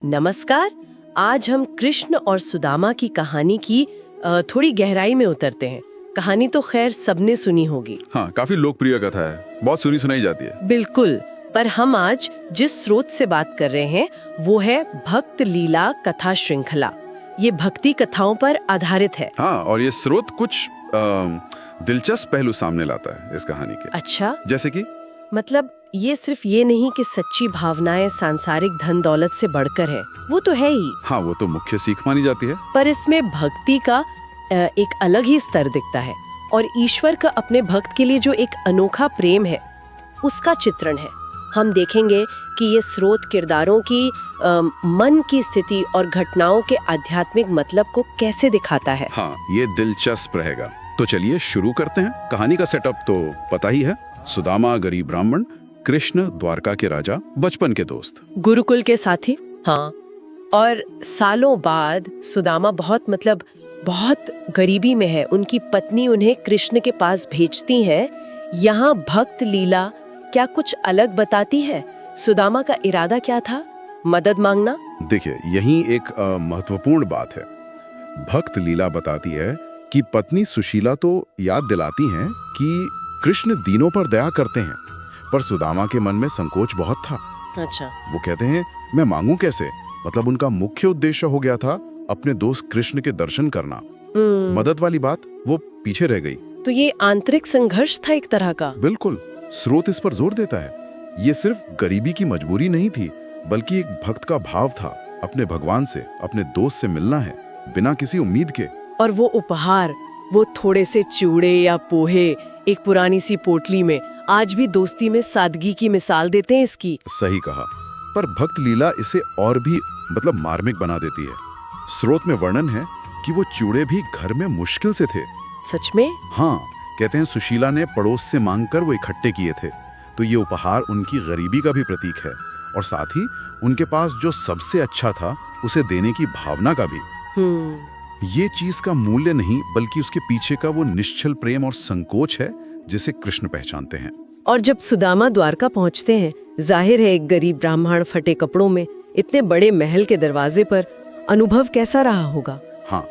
नमस्कार। आज हम कृष्ण और सुदामा की कहानी की थोड़ी गहराई में उतरते हैं। कहानी तो खैर सबने सुनी होगी। हाँ, काफी लोकप्रिय कथा है, बहुत सुनी सुनाई जाती है। बिल्कुल, पर हम आज जिस स्रोत से बात कर रहे हैं वो है भक्त लीला कथा श्रृंखला। ये भक्ति कथाओं पर आधारित है। हाँ, और ये स्रोत कुछ दिलचस्प पहलू सामने लाता है इस कहानी के। अच्छा, जैसे कि मतलब ये सिर्फ ये नहीं कि सच्ची भावनाएं सांसारिक धन दौलत से बढ़कर है, वो तो है ही। हाँ, वो तो मुख्य सीख मानी जाती है। पर इसमें भक्ति का एक अलग ही स्तर दिखता है और ईश्वर का अपने भक्त के लिए जो एक अनोखा प्रेम है उसका चित्रण है। हम देखेंगे कि ये स्रोत किरदारों की मन की स्थिति और घटनाओं के आध्यात्मिक मतलब को कैसे दिखाता है। हाँ, ये दिलचस्प रहेगा। तो चलिए शुरू करते हैं। कहानी का सेटअप तो पता ही है। सुदामा गरीब ब्राह्मण, कृष्ण द्वारका के राजा, बचपन के दोस्त, गुरुकुल के साथी। हाँ, और सालों बाद सुदामा बहुत गरीबी में है। उनकी पत्नी उन्हें कृष्ण के पास भेजती है। यहाँ भक्त लीला क्या कुछ अलग बताती है? सुदामा का इरादा क्या था? मदद मांगना? देखिए, यही एक महत्वपूर्ण बात है। भक्त लीला बताती है कि पत्नी सुशीला तो याद दिलाती हैं कि कृष्ण दीनों पर दया करते हैं, पर सुदामा के मन में संकोच बहुत था। अच्छा। वो कहते हैं, मैं मांगू कैसे? मतलब उनका मुख्य उद्देश्य हो गया था अपने दोस्त कृष्ण के दर्शन करना। मदद वाली बात वो पीछे रह गई। तो ये आंतरिक संघर्ष था एक तरह का। बिल्कुल, स्रोत इस पर जोर देता है। ये सिर्फ गरीबी की मजबूरी नहीं थी, बल्कि एक भक्त का भाव था, अपने भगवान से, अपने दोस्त से मिलना है, बिना किसी उम्मीद के। और वो उपहार, वो थोड़े से चूड़े या पोहे एक पुरानी सी पोटली में, आज भी दोस्ती में सादगी की मिसाल देते हैं इसकी। सही कहा। पर भक्त लीला इसे और भी मार्मिक बना देती है। स्रोत में वर्णन है कि वो चूड़े भी घर में मुश्किल से थे। सच में? हाँ, कहते हैं सुशीला ने पड़ोस से मांगकर वो इकट्ठे किए थे। तो ये उपहार उनकी गरीबी का भी प्रतीक है, और साथ ही उनके पास जो सबसे अच्छा था उसे देने की भावना का भी। ये चीज का मूल्य नहीं, बल्कि उसके पीछे का वो निश्चल प्रेम और संकोच है जिसे कृष्ण पहचानते हैं। और जब सुदामा द्वारका पहुंचते हैं, जाहिर है एक गरीब ब्राह्मण फटे कपड़ों में इतने बड़े महल के दरवाजे पर, अनुभव कैसा रहा होगा? हाँ,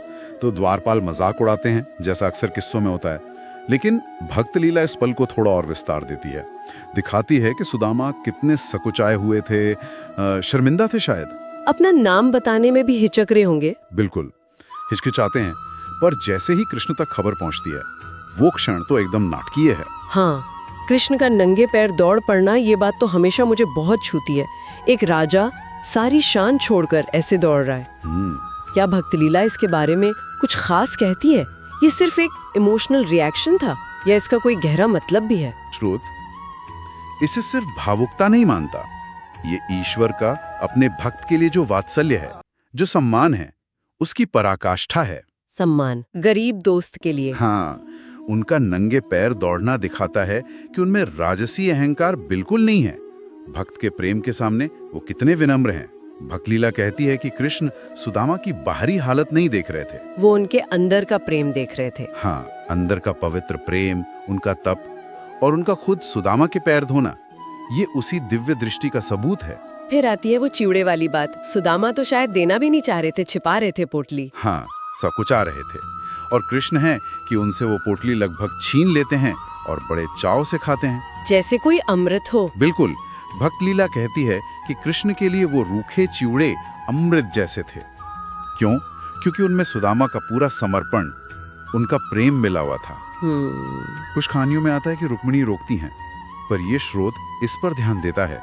तो द्वारपाल मजाक उड़ाते हैं, जैसा अक्सर किस्सों में होता है। लेकिन भक्त लीला इस पल को थोड़ा और विस्तार देती है। दिखाती है कि सुदामा कितने सकुचाए हुए थे, शर्मिंदा थे शायद। अपना नाम बताने में भी हिचक रहे होंगे। बिल्कुल, हिचकिचाते हैं। पर जैसे ही कृष्ण तक खबर पहुंचती है, वो क्षण तो एकदम नाटकीय है। हाँ, कृष्ण का नंगे पैर दौड़ पड़ना, ये बात तो हमेशा मुझे बहुत छूती है। एक राजा सारी शान छोड़कर ऐसे दौड़ रहा है। क्या भक्त लीला इसके बारे में कुछ खास कहती है? ये सिर्फ एक इमोशनल रिएक्शन था या इसका कोई गहरा मतलब भी है? श्रोत इसे सिर्फ भावुकता नहीं मानता। ये ईश्वर का अपने भक्त के लिए जो वात्सल्य है, जो सम्मान है, उसकी पराकाष्ठा है। सम्मान गरीब दोस्त के लिए। हाँ, उनका नंगे पैर दौड़ना दिखाता है कि उनमें राजसी अहंकार बिल्कुल नहीं है। भक्त के प्रेम के सामने वो कितने विनम्र हैं। भक्त लीला कहती है कि कृष्ण सुदामा की बाहरी हालत नहीं देख रहे थे, वो उनके अंदर का प्रेम देख रहे थे। हाँ, अंदर का पवित्र प्रेम, उनका तप और उनका खुद सुदामा के पैर धोना, ये उसी दिव्य दृष्टि का सबूत है। फिर आती है वो चिवड़े वाली बात। सुदामा तो शायद देना भी नहीं चाह रहे थे, छिपा रहे थे पोटली। हाँ, सकुचा रहे थे। और कृष्ण है कि उनसे वो पोटली लगभग छीन लेते हैं और बड़े चाव से खाते हैं, जैसे कोई अमृत हो। बिल्कुल। भक्त लीला कहती है कि कृष्ण के लिए वो रूखे चिवड़े अमृत जैसे थे। क्यों? क्योंकि उनमें सुदामा का पूरा समर्पण, उनका प्रेम मिला हुआ था। कुछ कहानियों में आता है कि रुक्मिणी रोकती हैं, पर ये स्रोत इस पर ध्यान देता है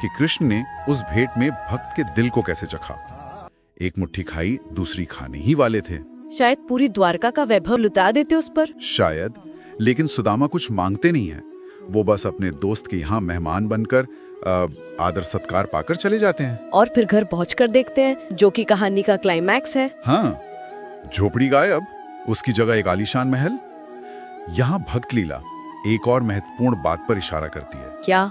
कि कृष्ण ने उस भेंट में भक्त के दिल को कैसे चखा। एक मुट्ठी खाई, दूसरी खाने ही वाले थे। शायद पूरी द्वारका का वैभव लुटा देते उस पर। शायद, लेकिन सुदामा कुछ मांगते नहीं है। वो बस अपने दोस्त के यहाँ मेहमान बनकर आदर सत्कार पाकर चले जाते हैं। और फिर घर पहुंचकर देखते हैं, जो कि कहानी का क्लाइमैक्स है। हाँ, झोपड़ी गायब, उसकी जगह एक आलीशान महल। यहाँ भक्त लीला एक और महत्वपूर्ण बात पर इशारा करती है। क्या?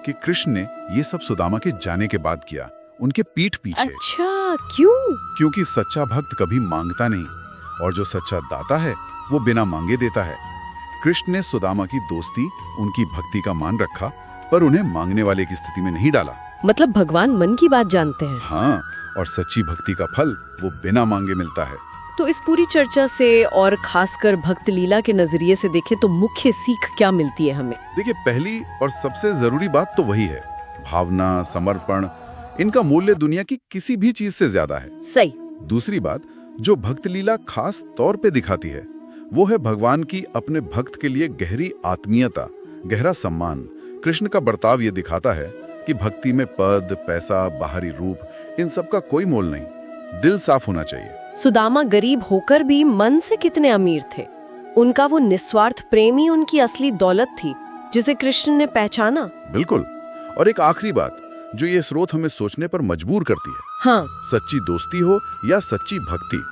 कि कृष्ण ने ये सब सुदामा के जाने के बाद किया, उनके पीठ पीछे। अच्छा, क्यों? क्योंकि सच्चा भक्त कभी मांगता नहीं, और जो सच्चा दाता है वो बिना मांगे देता है। कृष्ण ने सुदामा की दोस्ती, उनकी भक्ति का मान रखा, पर उन्हें मांगने वाले की स्थिति में नहीं डाला। मतलब भगवान मन की बात जानते हैं। हाँ, और सच्ची भक्ति का फल वो बिना मांगे मिलता है। तो इस पूरी चर्चा से और खासकर भक्त लीला के नजरिए से देखें तो मुख्य सीख क्या मिलती है हमें? देखिए, पहली और सबसे जरूरी बात तो वही है, भावना, समर्पण, इनका मूल्य दुनिया की किसी भी चीज से ज्यादा है। सही। दूसरी बात जो भक्त लीला खास तौर पे दिखाती है वो है भगवान की अपने भक्त के लिए गहरी आत्मीयता, गहरा सम्मान। कृष्ण का बर्ताव ये दिखाता है कि भक्ति में पद, पैसा, बाहरी रूप, इन सब का कोई मोल नहीं, दिल साफ होना चाहिए। सुदामा गरीब होकर भी मन से कितने अमीर थे। उनका वो निस्वार्थ प्रेम ही उनकी असली दौलत थी जिसे कृष्ण ने पहचाना। बिल्कुल। और एक आखिरी बात जो ये स्रोत हमें सोचने पर मजबूर करती है, हाँ, सच्ची दोस्ती हो या सच्ची भक्ति,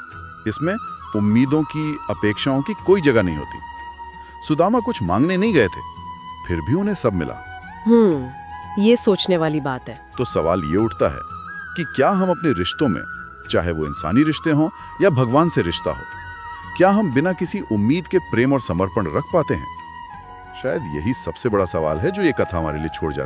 इसमें उम्मीदों की, अपेक्षाओं की कोई जगह नहीं होती। सुदामा कुछ मांगने नहीं गए थे, फिर भी उन्हें सब मिला। ये सोचने वाली बात है। तो सवाल ये उठता है कि क्या हम अपने रिश्तों में, चाहे वो इंसानी रिश्ते हों या भगवान से रिश्ता हो, क्या हम बिना किसी उम्मीद के प्रेम और समर्पण रख पाते हैं? शायद यही सबसे बड़ा सवाल है जो ये कथा हमारे लिए छोड़ जाती है।